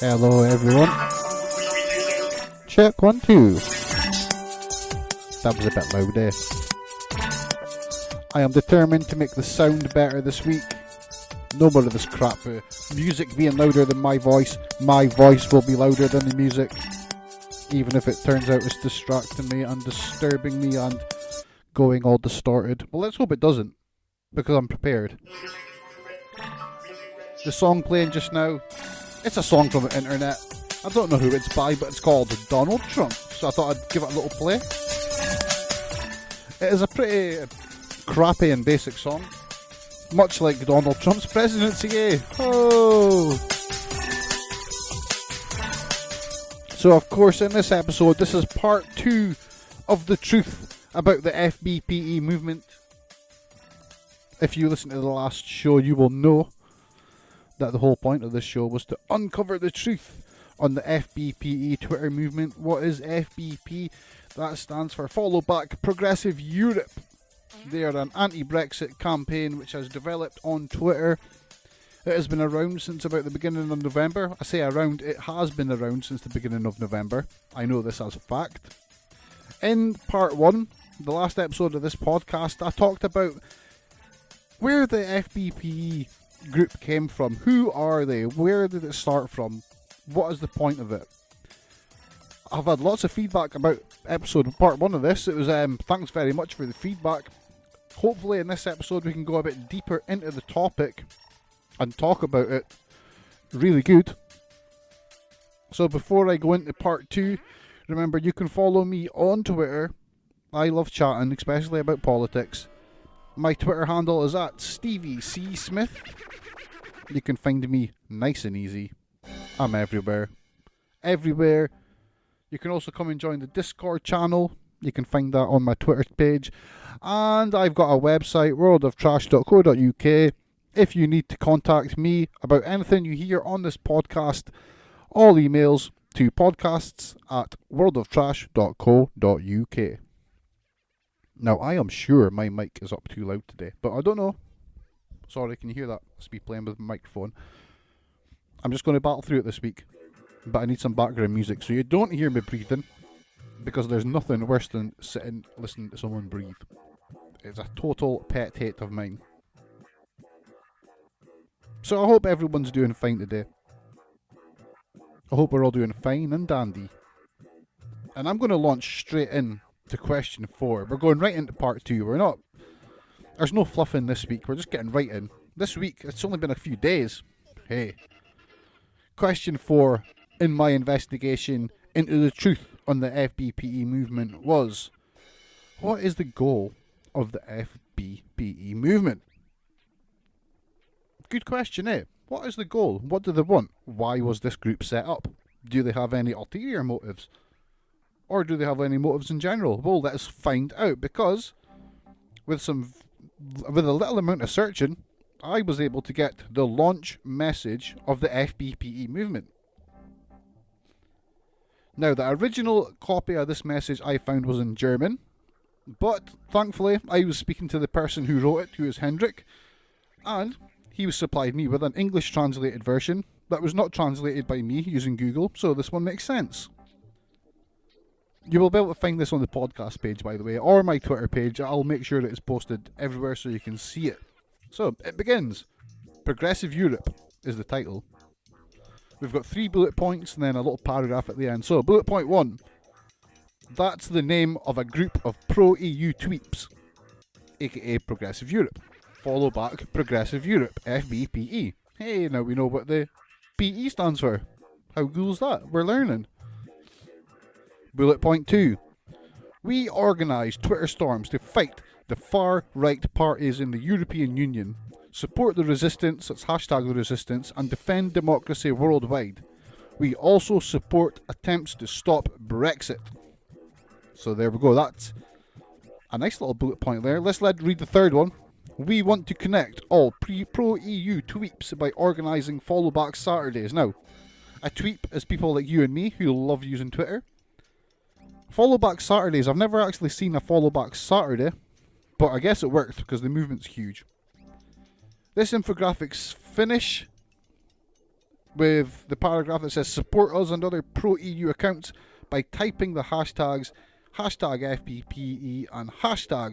Hello everyone. Check 1 2. That was a bit loud there. I am determined to make the sound better this week. No more of this crap. Music being louder than my voice. My voice will be louder than the music. Even if it turns out it's distracting me and disturbing me and going all distorted. Well, let's hope it doesn't, because I'm prepared. The song playing just now, it's a song from the internet. I don't know who it's by, but it's called Donald Trump. So I thought I'd give it a little play. It is a pretty crappy and basic song. Much like Donald Trump's presidency, eh? Oh! So of course in this episode, this is part 2 of the truth about the FBPE movement. If you listen to the last show, you will know that the whole point of this show was to uncover the truth on the FBPE Twitter movement. What is FBP? That stands for Follow Back Progressive Europe. They are an anti-Brexit campaign which has developed on Twitter. It has been around since about the beginning of November. I say around, it has been around since the beginning of November. I know this as a fact. In part 1, the last episode of this podcast, I talked about where the FBPE group came from. Who are they? Where did it start from? What is the point of it? I've had lots of feedback about part 1 of this. It was thanks very much for the feedback. Hopefully in this episode we can go a bit deeper into the topic and talk about it really good. So before I go into part 2, remember you can follow me on Twitter. I love chatting, especially about politics. My Twitter handle is at Stevie C. Smith. You can find me nice and easy. I'm everywhere. Everywhere. You can also come and join the Discord channel. You can find that on my Twitter page. And I've got a website, worldoftrash.co.uk. If you need to contact me about anything you hear on this podcast, all emails to podcasts@worldoftrash.co.uk. Now, I am sure my mic is up too loud today, but I don't know. Sorry, can you hear that? Must be playing with the microphone. I'm just going to battle through it this week, but I need some background music so you don't hear me breathing, because there's nothing worse than sitting listening to someone breathe. It's a total pet hate of mine. So I hope everyone's doing fine today. I hope we're all doing fine and dandy. And I'm going to launch straight in to question 4. We're going right into part 2. There's no fluffing this week. We're just getting right in. This week, it's only been a few days. Hey. Question 4 in my investigation into the truth on the FBPE movement was, what is the goal of the FBPE movement? Good question, eh? What is the goal? What do they want? Why was this group set up? Do they have any ulterior motives? Or do they have any motives in general? Well, let's find out, because with a little amount of searching, I was able to get the launch message of the FBPE movement. Now, the original copy of this message I found was in German, but thankfully I was speaking to the person who wrote it, who is Hendrik, and he supplied me with an English translated version that was not translated by me using Google, so this one makes sense. You will be able to find this on the podcast page, by the way, or my Twitter page. I'll make sure that it's posted everywhere so you can see it. So, it begins. Progressive Europe is the title. We've got 3 bullet points and then a little paragraph at the end. So, bullet point 1. That's the name of a group of pro-EU tweeps, aka Progressive Europe. Follow back Progressive Europe, FBPE. Hey, now we know what the PE stands for. How cool's that? We're learning. Bullet point 2. We organise Twitter storms to fight the far-right parties in the European Union, support the resistance, that's hashtag the resistance, and defend democracy worldwide. We also support attempts to stop Brexit. So there we go, that's a nice little bullet point there. Let's read the third one. We want to connect all pro-EU tweeps by organising follow back Saturdays. Now, a tweep is people like you and me who love using Twitter. Follow back Saturdays, I've never actually seen a follow back Saturday, but I guess it worked because the movement's huge. This infographic's finish with the paragraph that says support us and other pro-EU accounts by typing the hashtags #FBPE and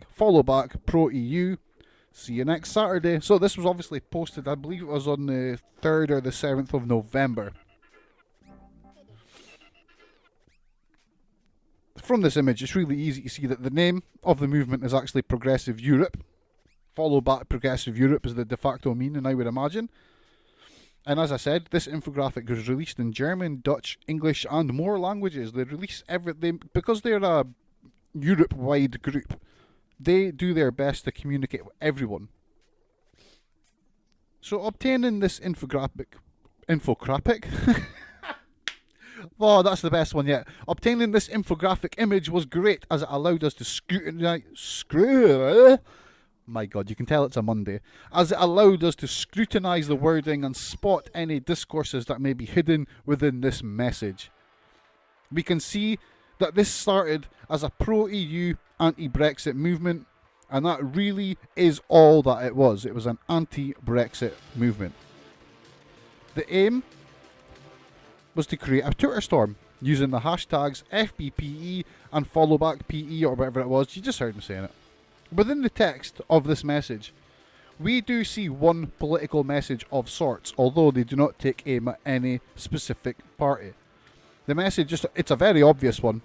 #followback pro-EU. See you next Saturday. So this was obviously posted, I believe it was on the 3rd or the 7th of November. From this image, it's really easy to see that the name of the movement is actually Progressive Europe. Follow back Progressive Europe is the de facto meaning, I would imagine. And as I said, this infographic was released in German, Dutch, English and more languages. They release everything because they're a Europe-wide group. They do their best to communicate with everyone. So obtaining this infographic... Oh, that's the best one yet. Obtaining this infographic image was great as it allowed us to scrutinise... My God, you can tell it's a Monday. As it allowed us to scrutinise the wording and spot any discourses that may be hidden within this message. We can see that this started as a pro-EU, anti-Brexit movement, and that really is all that it was. It was an anti-Brexit movement. The aim was to create a Twitter storm using the hashtags FBPE and followbackPE or whatever it was. You just heard me saying it. Within the text of this message, we do see one political message of sorts, although they do not take aim at any specific party. The message, it's a very obvious one.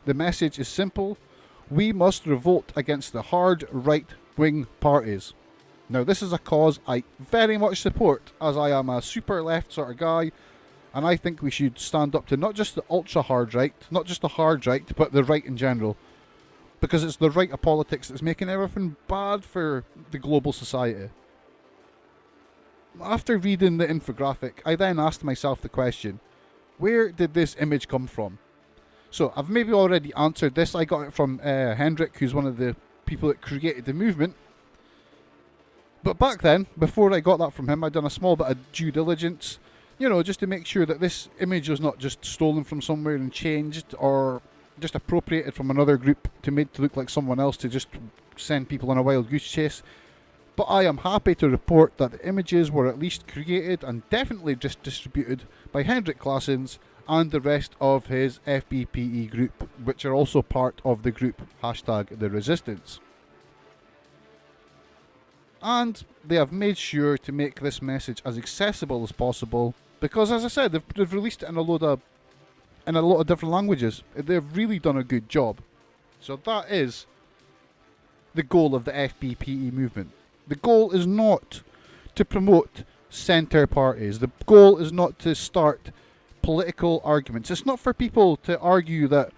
The message is simple. We must revolt against the hard right-wing parties. Now, this is a cause I very much support, as I am a super left sort of guy, and I think we should stand up to not just the ultra-hard right, not just the hard right, but the right in general. Because it's the right of politics that's making everything bad for the global society. After reading the infographic, I then asked myself the question, where did this image come from? So, I've maybe already answered this. I got it from Hendrik, who's one of the people that created the movement. But back then, before I got that from him, I'd done a small bit of due diligence, you know, just to make sure that this image was not just stolen from somewhere and changed, or just appropriated from another group to make to look like someone else to just send people on a wild goose chase. But I am happy to report that the images were at least created and definitely just distributed by Hendrik Claessens and the rest of his FBPE group, which are also part of the group #The Resistance. And they have made sure to make this message as accessible as possible because, as I said, they've released it in a lot of different languages. They've really done a good job. So that is the goal of the FBPE movement. The goal is not to promote centre parties. The goal is not to start political arguments. It's not for people to argue that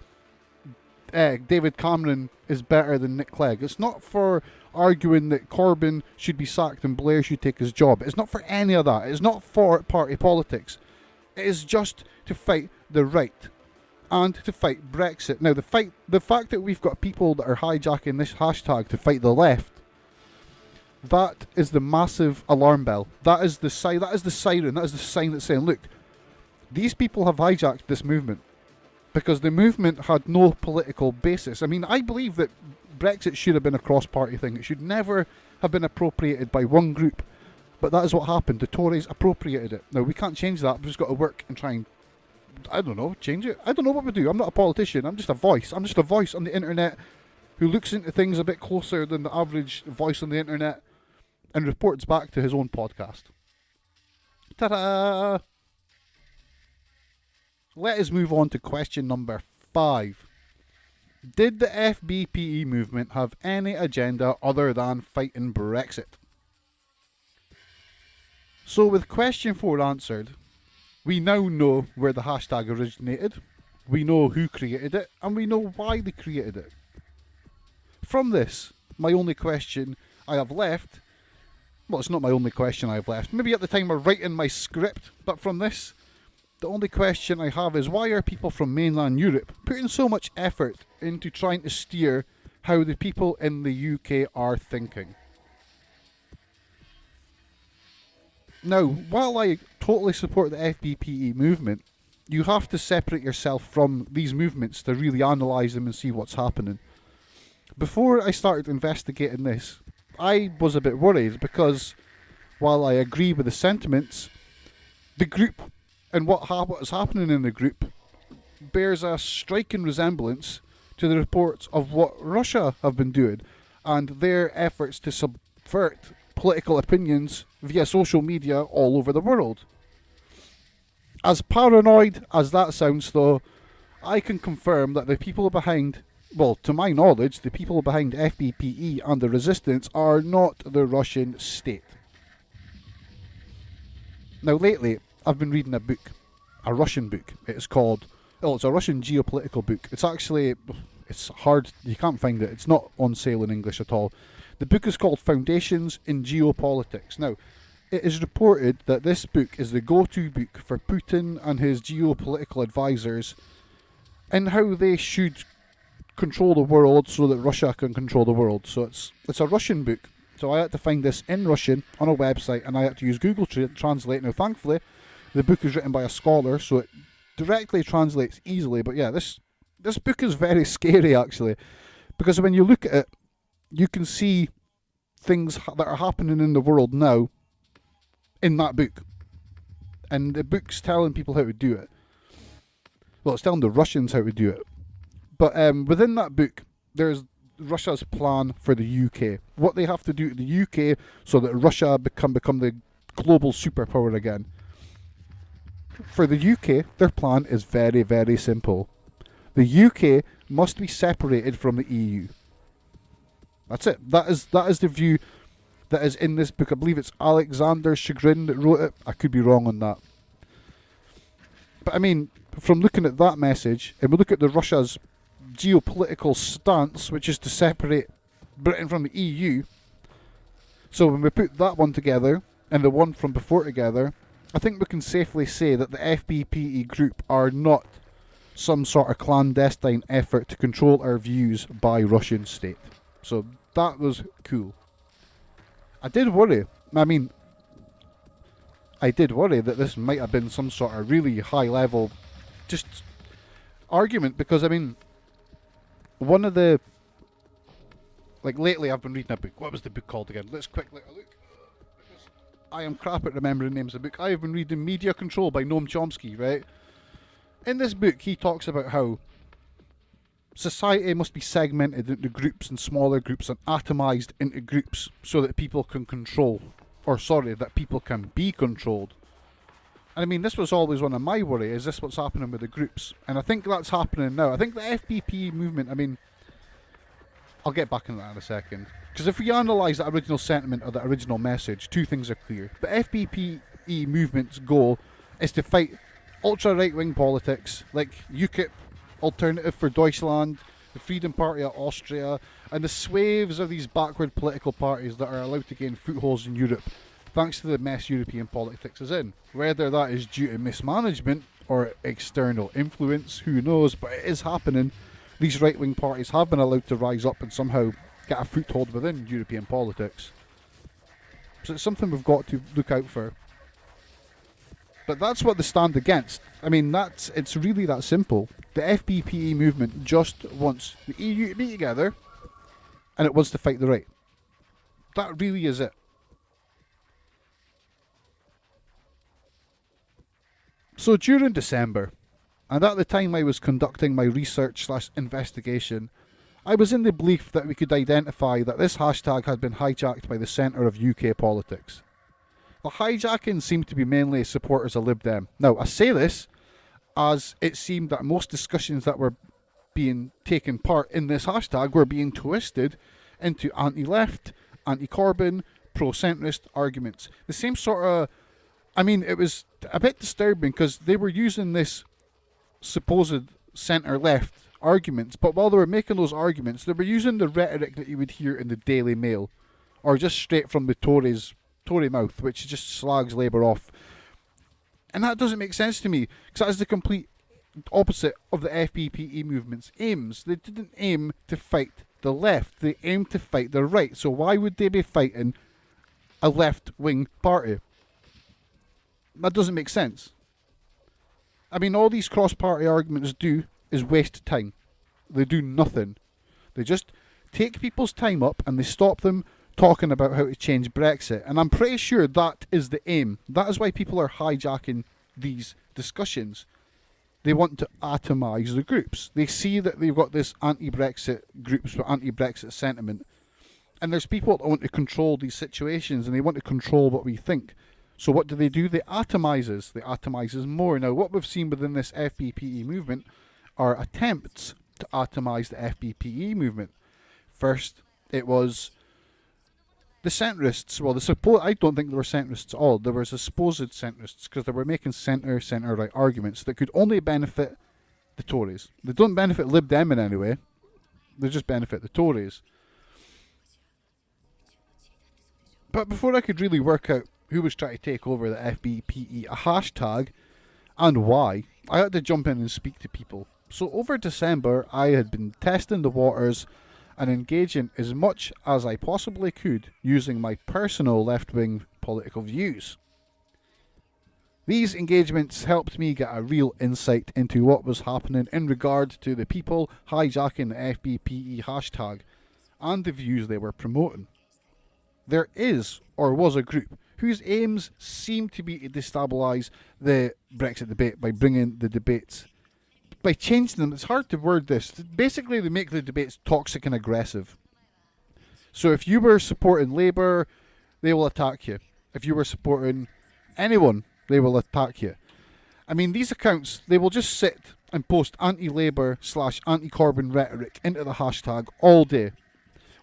David Cameron is better than Nick Clegg. It's not for arguing that Corbyn should be sacked and Blair should take his job. It's not for any of that. It's not for party politics. It is just to fight the right and to fight Brexit. Now, the fact that we've got people that are hijacking this hashtag to fight the left, that is the massive alarm bell. That is the siren. That is the sign that's saying, look, these people have hijacked this movement because the movement had no political basis. I mean, I believe that Brexit should have been a cross-party thing. It should never have been appropriated by one group. But that is what happened. The Tories appropriated it. Now, we can't change that. We've just got to work and try and, I don't know, change it. I don't know what we do. I'm not a politician. I'm just a voice. I'm just a voice on the internet who looks into things a bit closer than the average voice on the internet and reports back to his own podcast. Ta-da! Let us move on to question number 5. Did the FBPE movement have any agenda other than fighting Brexit? So with question 4 answered, we now know where the hashtag originated, we know who created it, and we know why they created it. From this, my only question I have left, well, it's not my only question I have left, maybe at the time of writing my script, but from this, the only question I have is why are people from mainland Europe putting so much effort into trying to steer how the people in the UK are thinking? Now, while I totally support the FBPE movement, you have to separate yourself from these movements to really analyse them and see what's happening. Before I started investigating this, I was a bit worried because while I agree with the sentiments, the group and what is happening in the group bears a striking resemblance to the reports of what Russia have been doing and their efforts to subvert political opinions via social media all over the world. As paranoid as that sounds though, I can confirm that the people behind, well, to my knowledge, the people behind FBPE and the resistance are not the Russian state. Now lately, I've been reading a book, a Russian book. It's a Russian geopolitical book. It's hard, you can't find it. It's not on sale in English at all. The book is called Foundations in Geopolitics. Now, it is reported that this book is the go-to book for Putin and his geopolitical advisors and how they should control the world so that Russia can control the world. So it's a Russian book. So I had to find this in Russian on a website and I had to use Google Translate. Now, thankfully, the book is written by a scholar, so it directly translates easily. But yeah, this book is very scary, actually, because when you look at it, you can see things that are happening in the world now in that book. And the book's telling people how to do it. Well, it's telling the Russians how to do it. But within that book, there's Russia's plan for the UK. What they have to do to the UK so that Russia become the global superpower again. For the UK, their plan is very, very simple. The UK must be separated from the EU. That's it. That is the view that is in this book. I believe it's Alexander Chagrin that wrote it. I could be wrong on that. But I mean, from looking at that message, and we look at the Russia's geopolitical stance, which is to separate Britain from the EU. So when we put that one together, and the one from before together, I think we can safely say that the FBPE group are not some sort of clandestine effort to control our views by Russian state. So that was cool. I did worry that this might have been some sort of really high level just argument, because one of the, lately I've been reading a book. What was the book called again? Let's quickly look. I am crap at remembering names of the book. I have been reading Media Control by Noam Chomsky, right? In this book, he talks about how society must be segmented into groups and smaller groups and atomized into groups so that people can that people can be controlled. And this was always one of my worries, is this what's happening with the groups? And I think that's happening now. I think the FBPE movement, I'll get back into that in a second. Because if we analyse that original sentiment or that original message, two things are clear. The FBPE movement's goal is to fight ultra-right-wing politics like UKIP, Alternative for Deutschland, the Freedom Party of Austria, and the swaths of these backward political parties that are allowed to gain footholds in Europe thanks to the mess European politics is in. Whether that is due to mismanagement or external influence, who knows, but it is happening. These right-wing parties have been allowed to rise up and somehow get a foothold within European politics. So it's something we've got to look out for. But that's what they stand against. It's really that simple. The FBPE movement just wants the EU to be together, and it wants to fight the right. That really is it. So during December, and at the time I was conducting my research/investigation, I was in the belief that we could identify that this hashtag had been hijacked by the centre of UK politics. The hijacking seemed to be mainly supporters of Lib Dem. Now, I say this as it seemed that most discussions that were being taken part in this hashtag were being twisted into anti-left, anti-Corbyn, pro-centrist arguments. The same sort of... it was a bit disturbing because they were using this supposed centre-left arguments, but while they were making those arguments, they were using the rhetoric that you would hear in the Daily Mail, or just straight from the Tory mouth, which just slags Labour off. And that doesn't make sense to me, because that is the complete opposite of the FBPE movement's aims. They didn't aim to fight the left, they aimed to fight the right. So why would they be fighting a left-wing party? That doesn't make sense. I mean, all these cross-party arguments do is waste time. They do nothing. They just take people's time up and they stop them talking about how to change Brexit. And I'm pretty sure that is the aim. That is why people are hijacking these discussions. They want to atomise the groups. They see that they've got this anti-Brexit groups with anti-Brexit sentiment. And there's people that want to control these situations and they want to control what we think. So what do? They atomise us. They atomise us more. Now, what we've seen within this FBPE movement are attempts to atomise the FBPE movement. First, it was the centrists. Well, I don't think they were centrists at all. There was supposed centrists because they were making centre-right arguments that could only benefit the Tories. They don't benefit Lib Dem in any way. They just benefit the Tories. But before I could really work out who was trying to take over the FBPE, a hashtag, and why, I had to jump in and speak to people. So over December, I had been testing the waters and engaging as much as I possibly could using my personal left-wing political views. These engagements helped me get a real insight into what was happening in regard to the people hijacking the FBPE hashtag and the views they were promoting. There is, or was, a group whose aims seem to be to destabilise the Brexit debate by bringing the debates, by changing them. It's hard to word this. Basically, they make the debates toxic and aggressive. So if you were supporting Labour, they will attack you. If you were supporting anyone, they will attack you. I mean, these accounts, they will just sit and post anti-Labour / anti-Corbyn rhetoric into the hashtag all day.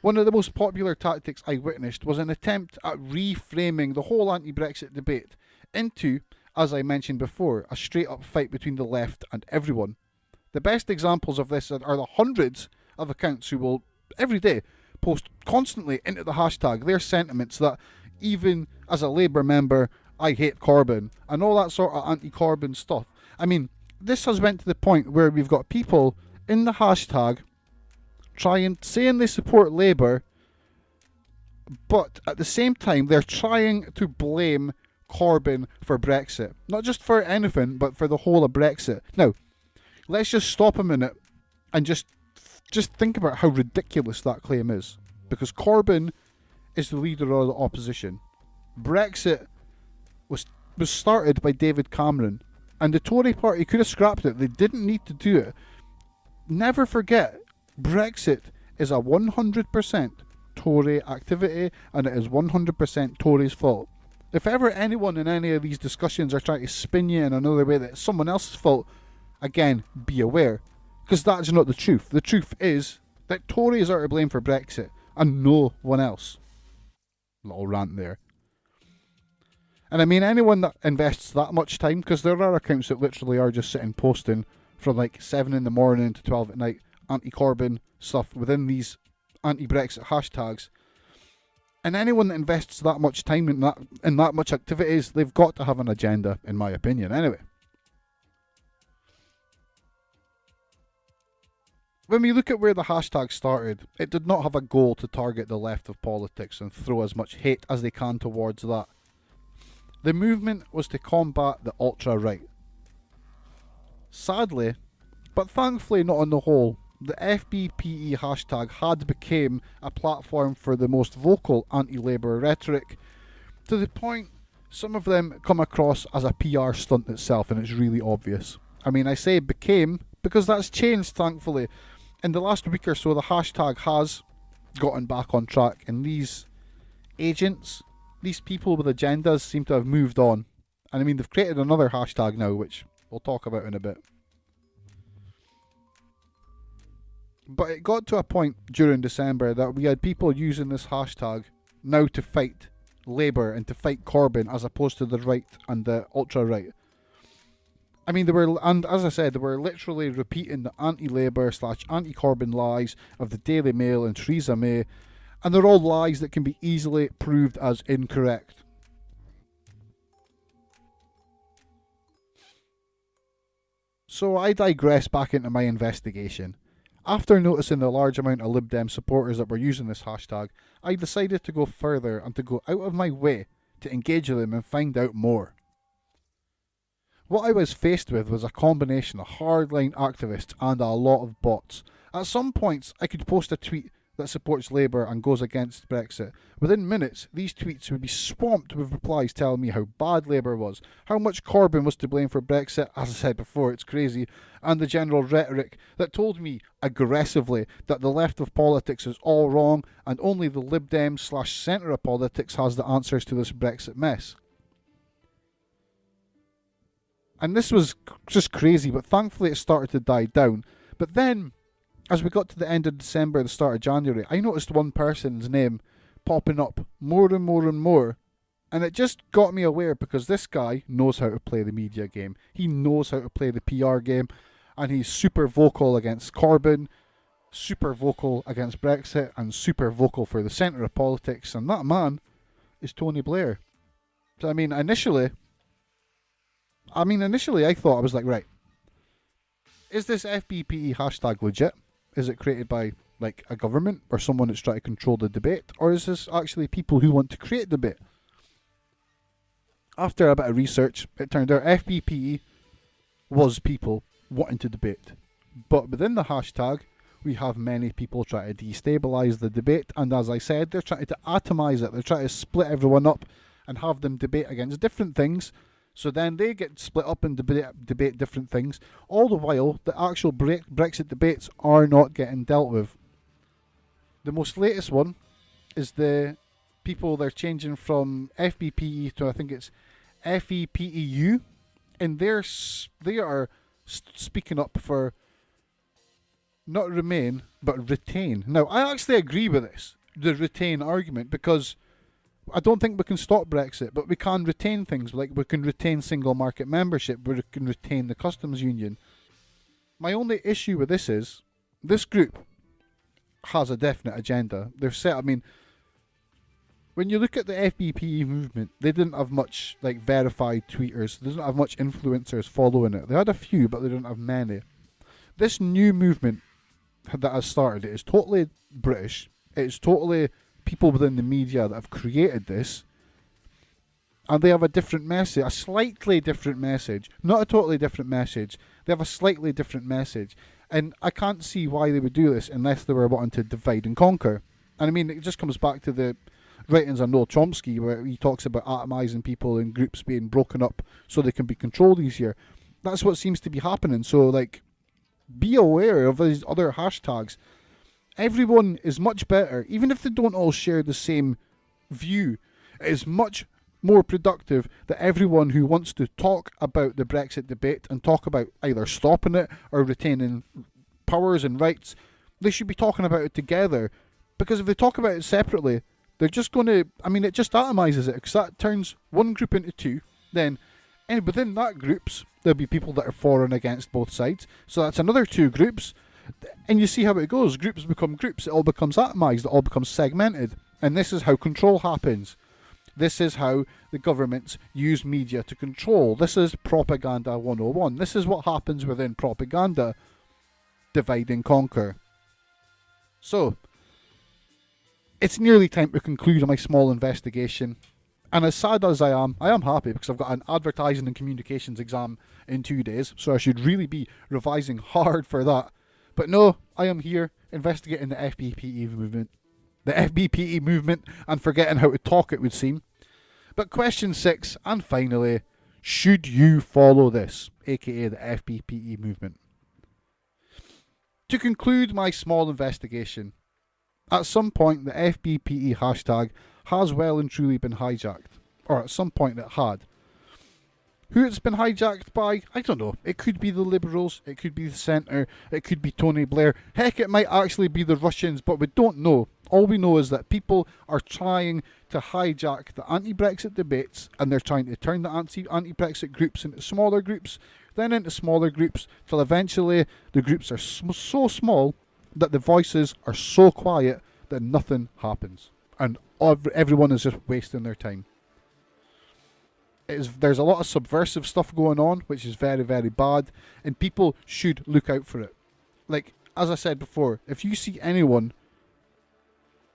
One of the most popular tactics I witnessed was an attempt at reframing the whole anti-Brexit debate into, as I mentioned before, a straight-up fight between the left and everyone. The best examples of this are the hundreds of accounts who will, every day, post constantly into the hashtag their sentiments that, even as a Labour member, I hate Corbyn, and all that sort of anti-Corbyn stuff. I mean, this has went to the point where we've got people in the hashtag saying they support Labour, but at the same time they're trying to blame Corbyn for Brexit. Not just for anything, but for the whole of Brexit. Now, let's just stop a minute and just think about how ridiculous that claim is. Because Corbyn is the leader of the opposition. Brexit was started by David Cameron, and the Tory party could have scrapped it. They didn't need to do it. Never forget, Brexit is a 100% Tory activity, and it is 100% Tory's fault. If ever anyone in any of these discussions are trying to spin you in another way that it's someone else's fault, again, be aware. Because that's not the truth. The truth is that Tories are to blame for Brexit, and no one else. Little rant there. And I mean, anyone that invests that much time, because there are accounts that literally are just sitting posting from like 7 in the morning to 12 at night, anti-Corbyn stuff within these anti-Brexit hashtags. And anyone that invests that much time in that much activities, they've got to have an agenda, in my opinion, anyway. When we look at where the hashtag started, it did not have a goal to target the left of politics and throw as much hate as they can towards that. The movement was to combat the ultra-right. Sadly, but thankfully not on the whole, the FBPE hashtag had become a platform for the most vocal anti-Labour rhetoric, to the point some of them come across as a PR stunt itself, and it's really obvious. I mean, I say became because that's changed, thankfully. In the last week or so, the hashtag has gotten back on track, and these agents, these people with agendas, seem to have moved on. And I mean, they've created another hashtag now, which we'll talk about in a bit. But it got to a point during December that we had people using this hashtag now to fight Labour and to fight Corbyn, as opposed to the right and the ultra-right. I mean, and as I said, they were literally repeating the anti-Labour / anti-Corbyn lies of the Daily Mail and Theresa May, and they're all lies that can be easily proved as incorrect. So I digress back into my investigation. After noticing the large amount of Lib Dem supporters that were using this hashtag, I decided to go further and to go out of my way to engage with them and find out more. What I was faced with was a combination of hardline activists and a lot of bots. At some points, I could post a tweet that supports Labour and goes against Brexit. Within minutes, these tweets would be swamped with replies telling me how bad Labour was, how much Corbyn was to blame for Brexit, as I said before, it's crazy, and the general rhetoric that told me aggressively that the left of politics is all wrong and only the Lib Dem / centre of politics has the answers to this Brexit mess. And this was just crazy, but thankfully it started to die down. But then, as we got to the end of December, the start of January, I noticed one person's name popping up more and more and more. And it just got me aware because this guy knows how to play the media game. He knows how to play the PR game. And he's super vocal against Corbyn, super vocal against Brexit, and super vocal for the centre of politics. And that man is Tony Blair. So, initially I thought, I was like, right, is this FBPE hashtag legit? Is it created by, like, a government or someone that's trying to control the debate? Or is this actually people who want to create debate? After a bit of research, it turned out FBPE was people wanting to debate. But within the hashtag, we have many people trying to destabilise the debate. And as I said, they're trying to atomise it. They're trying to split everyone up and have them debate against different things. So then they get split up and debate different things. All the while, the actual Brexit debates are not getting dealt with. The most latest one is the people, they're changing from FBPE to, I think it's FEPEU. And they are speaking up for not remain, but retain. Now, I actually agree with this, the retain argument, because I don't think we can stop Brexit, but we can retain things. Like, we can retain single market membership, we can retain the customs union. My only issue with this is, this group has a definite agenda. They've set, when you look at the FBPE movement, they didn't have much, like, verified tweeters. They didn't have much influencers following it. They had a few, but they didn't have many. This new movement that has started, it is totally British. It's totally people within the media that have created this, and they have a different message, a slightly different message, not a totally different message. They have a slightly different message, and I can't see why they would do this unless they were wanting to divide and conquer. And it just comes back to the writings on Noel Chomsky, where he talks about atomizing people and groups being broken up so they can be controlled easier. That's what seems to be happening. So, like, be aware of these other hashtags. Everyone is much better, even if they don't all share the same view. It is much more productive that everyone who wants to talk about the Brexit debate and talk about either stopping it or retaining powers and rights, they should be talking about it together. Because if they talk about it separately, they're just going to, it just atomizes it, because that turns one group into two. Then, and within that groups, there'll be people that are for and against both sides. So that's another two groups. And you see how it goes. Groups become groups. It all becomes atomized. It all becomes segmented. And this is how control happens. This is how the governments use media to control. This is Propaganda 101. This is what happens within propaganda. Divide and conquer. So, it's nearly time to conclude my small investigation. And as sad as I am happy because I've got an advertising and communications exam in 2 days. So I should really be revising hard for that. But no, I am here investigating the FBPE movement. The FBPE movement, and forgetting how to talk, it would seem. But question 6, and finally, should you follow this, aka the FBPE movement? To conclude my small investigation, at some point the FBPE hashtag has well and truly been hijacked. Or at some point it had. Who it's been hijacked by, I don't know. It could be the Liberals, it could be the Centre, it could be Tony Blair. Heck, it might actually be the Russians, but we don't know. All we know is that people are trying to hijack the anti-Brexit debates, and they're trying to turn the anti-Brexit groups into smaller groups, then into smaller groups, till eventually the groups are so small that the voices are so quiet that nothing happens. And everyone is just wasting their time. There's a lot of subversive stuff going on, which is very, very bad, and people should look out for it. Like, as I said before, if you see anyone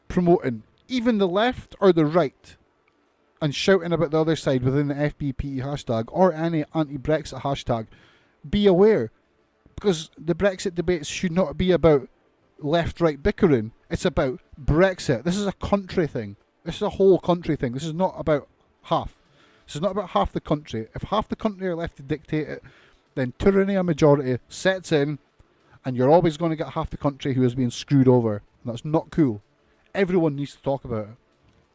promoting even the left or the right and shouting about the other side within the FBPE hashtag or any anti-Brexit hashtag, be aware. Because the Brexit debates should not be about left-right bickering. It's about Brexit. This is a country thing. This is a whole country thing. This is not about half. This is not about half the country. If half the country are left to dictate it, then tyranny of majority sets in, and you're always going to get half the country who is being screwed over. And that's not cool. Everyone needs to talk about it.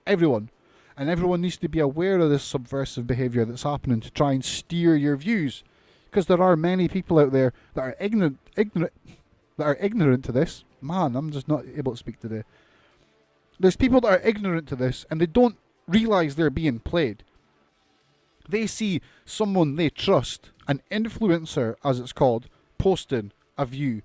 Everyone. And everyone needs to be aware of this subversive behaviour that's happening to try and steer your views. Because there are many people out there that are ignorant to this. Man, I'm just not able to speak today. There's people that are ignorant to this and they don't realise they're being played. They see someone they trust, an influencer as it's called, posting a view.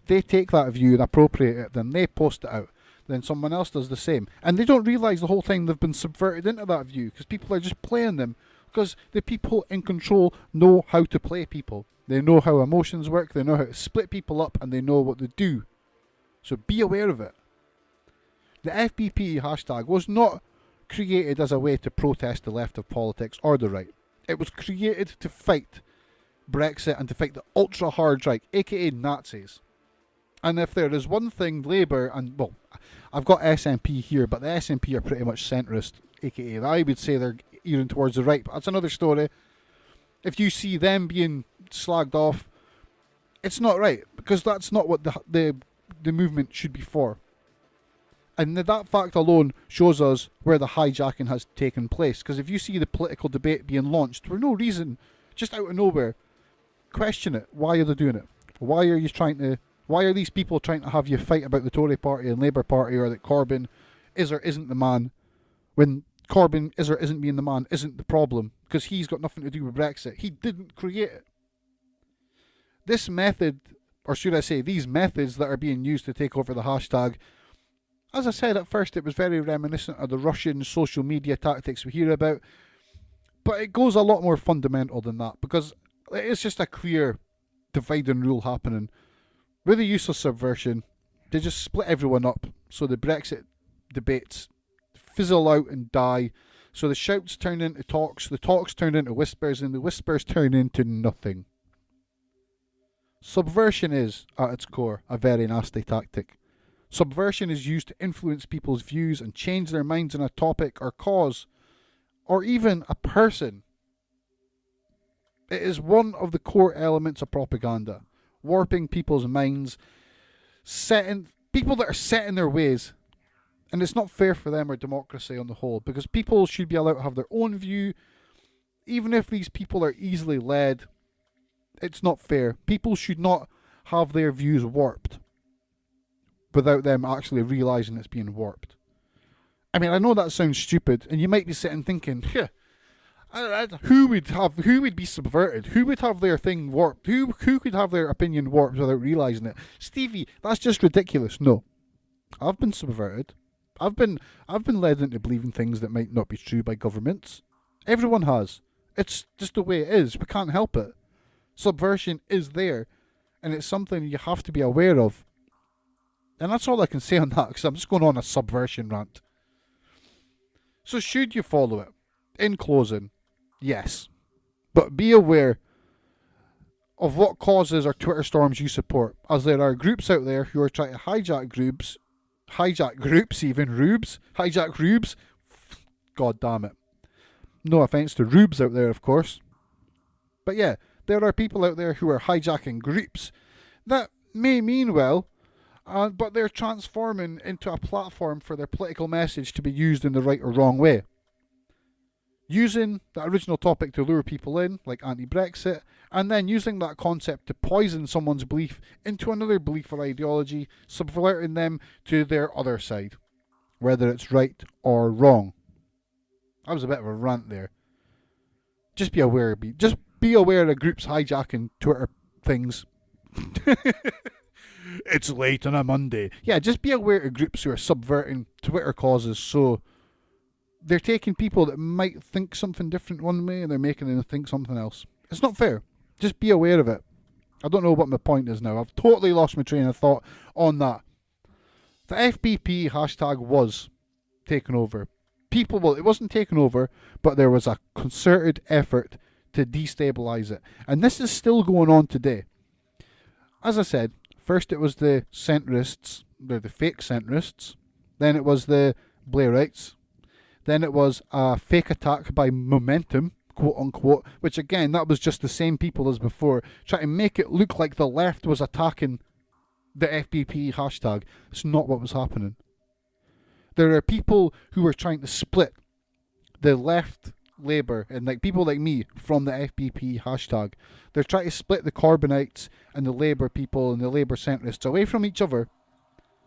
They take that view and appropriate it, then they post it out. Then someone else does the same. And they don't realise the whole time they've been subverted into that view because people are just playing them. Because the people in control know how to play people. They know how emotions work, they know how to split people up, and they know what to do. So be aware of it. The FBPE hashtag was not created as a way to protest the left of politics or the right. It was created to fight Brexit and to fight the ultra-hard right, aka Nazis. And if there is one thing Labour and, well, I've got SNP here, but the SNP are pretty much centrist, aka I would say they're even towards the right, but that's another story. If you see them being slagged off, it's not right, because that's not what the movement should be for. And that fact alone shows us where the hijacking has taken place. Because if you see the political debate being launched for no reason, just out of nowhere, question it. Why are they doing it? Why are these people trying to have you fight about the Tory party and Labour party, or that Corbyn is or isn't the man, when Corbyn is or isn't being the man isn't the problem, because he's got nothing to do with Brexit. He didn't create it. This method, or should I say these methods that are being used to take over the hashtag, as I said at first, it was very reminiscent of the Russian social media tactics we hear about, but it goes a lot more fundamental than that, because it's just a clear divide and rule happening. With the use of subversion, they just split everyone up, so the Brexit debates fizzle out and die, so the shouts turn into talks, the talks turn into whispers, and the whispers turn into nothing. Subversion is, at its core, a very nasty tactic. Subversion is used to influence people's views and change their minds on a topic or cause, or even a person. It is one of the core elements of propaganda, warping people's minds, people that are set in their ways. And it's not fair for them or democracy on the whole, because people should be allowed to have their own view, even if these people are easily led. It's not fair. People should not have their views warped without them actually realising it's being warped. I mean, I know that sounds stupid, and you might be sitting thinking, who would be subverted? Who would have their thing warped? Who could have their opinion warped without realising it? Stevie, that's just ridiculous. No. I've been subverted. I've been led into believing things that might not be true by governments. Everyone has. It's just the way it is. We can't help it. Subversion is there, and it's something you have to be aware of. And that's all I can say on that, because I'm just going on a subversion rant. So should you follow it? In closing, yes. But be aware of what causes or Twitter storms you support, as there are groups out there who are trying to hijack groups, God damn it. No offence to rubes out there, of course. But yeah, there are people out there who are hijacking groups that may mean well, but they're transforming into a platform for their political message to be used in the right or wrong way. Using the original topic to lure people in, like anti-Brexit, and then using that concept to poison someone's belief into another belief or ideology, subverting them to their other side, whether it's right or wrong. That was a bit of a rant there. Just be aware of groups hijacking Twitter things. It's late on a Monday. Yeah, just be aware of groups who are subverting Twitter causes, so they're taking people that might think something different one way and they're making them think something else. It's not fair. Just be aware of it. I don't know what my point is now. I've totally lost my train of thought on that. The FBPE hashtag was taken over. People, well, it wasn't taken over, but there was a concerted effort to destabilise it. And this is still going on today. As I said, first it was the centrists, the fake centrists. Then it was the Blairites. Then it was a fake attack by Momentum, quote unquote, which again, that was just the same people as before, trying to make it look like the left was attacking the FBPE hashtag. It's not what was happening. There are people who were trying to split the left Labour and like people like me from the FBPE hashtag. They're trying to split the Corbynites and the Labour people and the Labour centrists away from each other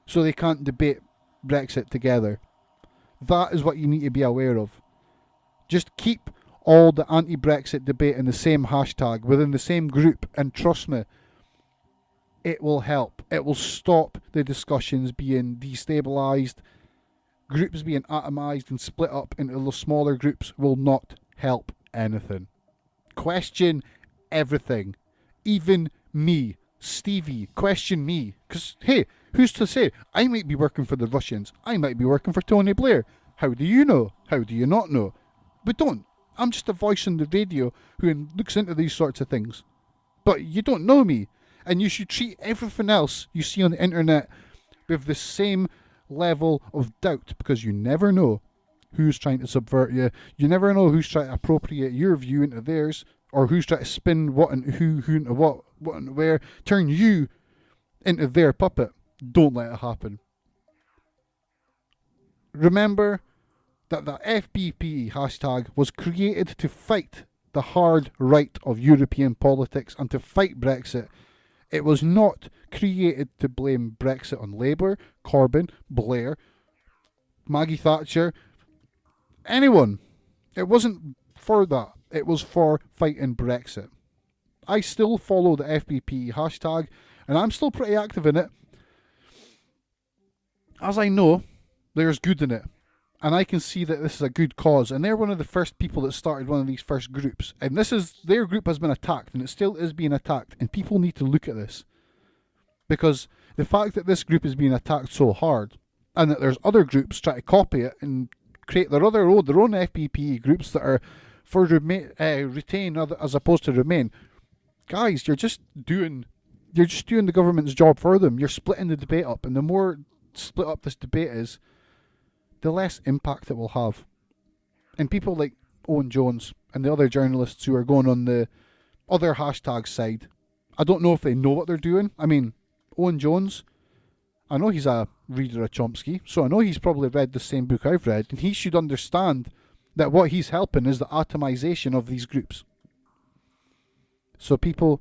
so they can't debate Brexit together. That is what you need to be aware of. Just keep all the anti-Brexit debate in the same hashtag, within the same group, and trust me, it will help. It will stop the discussions being destabilised. Groups being atomised and split up into those smaller groups will not help anything. Question everything. Even me, Stevie, question me. Because, hey, who's to say? I might be working for the Russians. I might be working for Tony Blair. How do you know? How do you not know? But don't. I'm just a voice on the radio who looks into these sorts of things. But you don't know me. And you should treat everything else you see on the internet with the same level of doubt, because you never know who's trying to subvert you. You never know who's trying to appropriate your view into theirs, or who's trying to spin what and who into what and where, turn you into their puppet. Don't let it happen. Remember that the FBPE hashtag was created to fight the hard right of European politics and to fight Brexit. It was not created to blame Brexit on Labour, Corbyn, Blair, Maggie Thatcher, anyone. It wasn't for that. It was for fighting Brexit. I still follow the FBPE hashtag, and I'm still pretty active in it. As I know, there's good in it. And I can see that this is a good cause. And they're one of the first people that started one of these first groups. And their group has been attacked, and it still is being attacked. And people need to look at this. Because the fact that this group is being attacked so hard, and that there's other groups trying to copy it and create their own FBPE groups that are for retain as opposed to remain. Guys, you're just doing the government's job for them. You're splitting the debate up, and the more split up this debate is, the less impact it will have. And people like Owen Jones and the other journalists who are going on the other hashtag side, I don't know if they know what they're doing. I mean, Owen Jones, I know he's a reader of Chomsky, so I know he's probably read the same book I've read, and he should understand that what he's helping is the atomization of these groups. So people,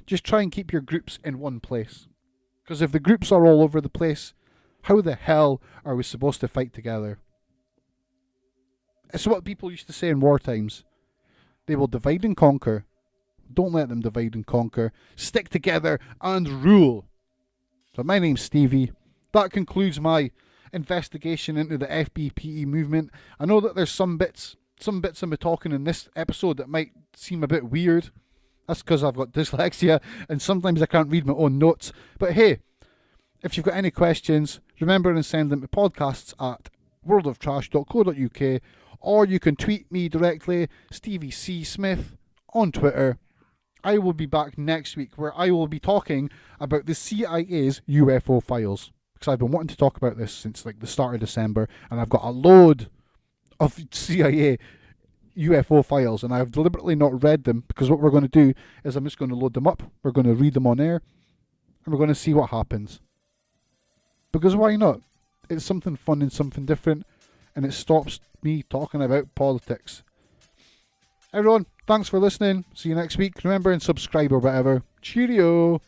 just try and keep your groups in one place. Because if the groups are all over the place, how the hell are we supposed to fight together? It's what people used to say in war times. They will divide and conquer. Don't let them divide and conquer. Stick together and rule. So my name's Stevie. That concludes my investigation into the FBPE movement. I know that there's some bits of me talking in this episode that might seem a bit weird. That's because I've got dyslexia and sometimes I can't read my own notes. But hey, if you've got any questions, remember to send them to podcasts at worldoftrash.co.uk, or you can tweet me directly, Stevie C. Smith, on Twitter. I will be back next week where I will be talking about the CIA's UFO files, because I've been wanting to talk about this since like the start of December, and I've got a load of CIA UFO files, and I've deliberately not read them, because what we're going to do is I'm just going to load them up, we're going to read them on air, and we're going to see what happens. Because why not? It's something fun and something different, and it stops me talking about politics. Everyone, thanks for listening. See you next week. Remember and subscribe or whatever. Cheerio!